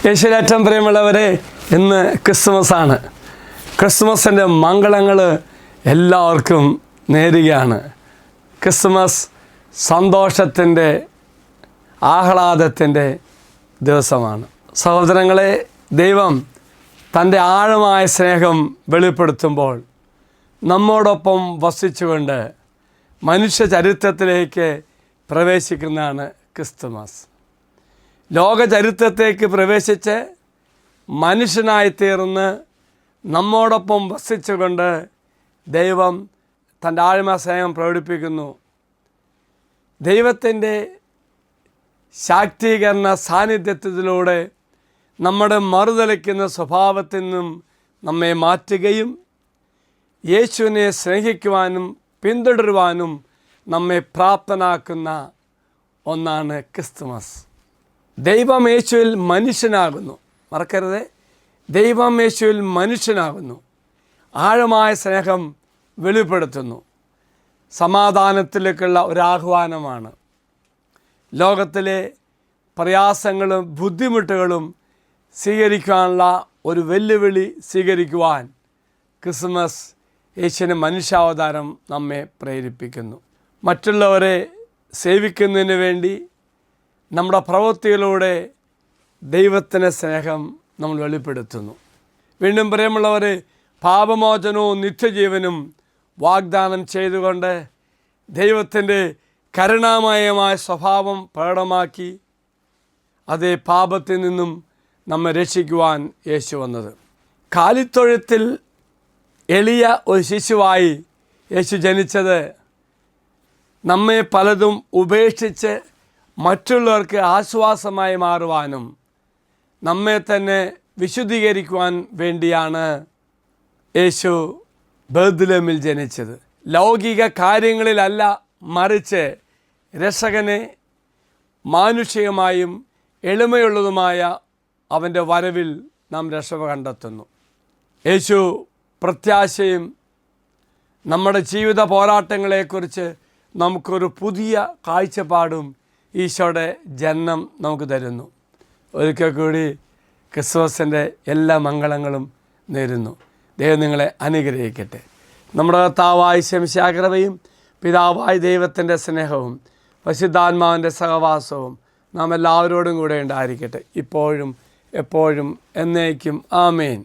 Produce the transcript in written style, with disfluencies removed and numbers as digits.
യേശുവിലേറ്റവും പ്രിയമുള്ളവരെ, ഇന്ന് ക്രിസ്മസാണ്. ക്രിസ്മസിൻ്റെ മംഗളങ്ങൾ എല്ലാവർക്കും നേരുകയാണ്. ക്രിസ്മസ് സന്തോഷത്തിൻ്റെ, ആഹ്ലാദത്തിൻ്റെ ദിവസമാണ്. സഹോദരങ്ങളെ, ദൈവം തൻ്റെ ആഴമായ സ്നേഹം വെളിപ്പെടുത്തുമ്പോൾ നമ്മോടൊപ്പം വസിച്ചുകൊണ്ട് മനുഷ്യ ചരിത്രത്തിലേക്ക് പ്രവേശിക്കുന്നതാണ് ക്രിസ്തുമസ്. ലോക ചരിത്രത്തേക്ക് പ്രവേശിച്ച് മനുഷ്യനായി തീർന്ന് നമ്മോടൊപ്പം വസിച്ചുകൊണ്ട് ദൈവം തൻ്റെ ആഴമായ സ്നേഹം പ്രകടിപ്പിക്കുന്നു. ദൈവത്തിൻ്റെ ശാക്തീകരണ സാന്നിധ്യത്തിലൂടെ നമ്മുടെ മറുതലിക്കുന്ന സ്വഭാവത്തിൽ നിന്നും നമ്മെ മാറ്റുകയും യേശുവിനെ സ്നേഹിക്കുവാനും പിന്തുടരുവാനും നമ്മെ പ്രാപ്തനാക്കുന്ന ഒന്നാണ് ക്രിസ്തുമസ്. ദൈവം യേശുവിൽ മനുഷ്യനാകുന്നു. മറക്കരുത്, ദൈവം യേശുവിൽ മനുഷ്യനാകുന്നു. ആഴമായ സ്നേഹം വെളിപ്പെടുത്തുന്നു. സമാധാനത്തിലേക്കുള്ള ഒരാഹ്വാനമാണ്. ലോകത്തിലെ പ്രയാസങ്ങളും ബുദ്ധിമുട്ടുകളും സ്വീകരിക്കാനുള്ള ഒരു വെല്ലുവിളി സ്വീകരിക്കുവാൻ ക്രിസ്മസ് യേശുവിൻ്റെ മനുഷ്യാവതാരം നമ്മെ പ്രേരിപ്പിക്കുന്നു. മറ്റുള്ളവരെ സേവിക്കുന്നതിന് വേണ്ടി നമ്മുടെ പ്രവൃത്തിയിലൂടെ ദൈവത്തിൻ്റെ സ്നേഹം നമ്മൾ വെളിപ്പെടുത്തുന്നു. വീണ്ടും പ്രിയമുള്ളവർ, പാപമോചനവും നിത്യജീവനും വാഗ്ദാനം ചെയ്തുകൊണ്ട് ദൈവത്തിൻ്റെ കരുണാമയമായ സ്വഭാവം പ്രകടമാക്കി അതേ പാപത്തിൽ നിന്നും നമ്മെ രക്ഷിക്കുവാൻ യേശു വന്നത്. കാലിത്തൊഴുത്തിൽ എളിയ ഒരു ശിശുവായി യേശു ജനിച്ചത് നമ്മെ പലതും ഉപേക്ഷിച്ച് മറ്റുള്ളവർക്ക് ആശ്വാസമായി മാറുവാനും നമ്മെ തന്നെ വിശുദ്ധീകരിക്കുവാൻ വേണ്ടിയാണ് യേശു ബേത്ലഹേമിൽ ജനിച്ചത്. ലൗകിക കാര്യങ്ങളിലല്ല, മറിച്ച് രക്ഷകനെ മാനുഷികമായും എളിമയുള്ളതുമായ അവൻ്റെ വരവിൽ നാം രക്ഷ കണ്ടെത്തുന്നു. യേശു പ്രത്യാശയും നമ്മുടെ ജീവിത പോരാട്ടങ്ങളെക്കുറിച്ച് നമുക്കൊരു പുതിയ കാഴ്ചപ്പാടും ഈശോയുടെ ജനനം നമുക്ക് തരുന്നു. ഒരിക്കൽ കൂടി ക്രിസ്മസിൻ്റെ എല്ലാ മംഗളങ്ങളും നേരുന്നു. ദൈവം നിങ്ങളെ അനുഗ്രഹിക്കട്ടെ. നമ്മുടെ കർത്താവായ ശംശിഹാ കൃപയും പിതാവായ ദൈവത്തിൻ്റെ സ്നേഹവും പരിശുദ്ധാത്മാവിൻ്റെ സഹവാസവും നാം എല്ലാവരോടും കൂടെ ഉണ്ടായിരിക്കട്ടെ, ഇപ്പോഴും എപ്പോഴും എന്നേക്കും. ആമേൻ.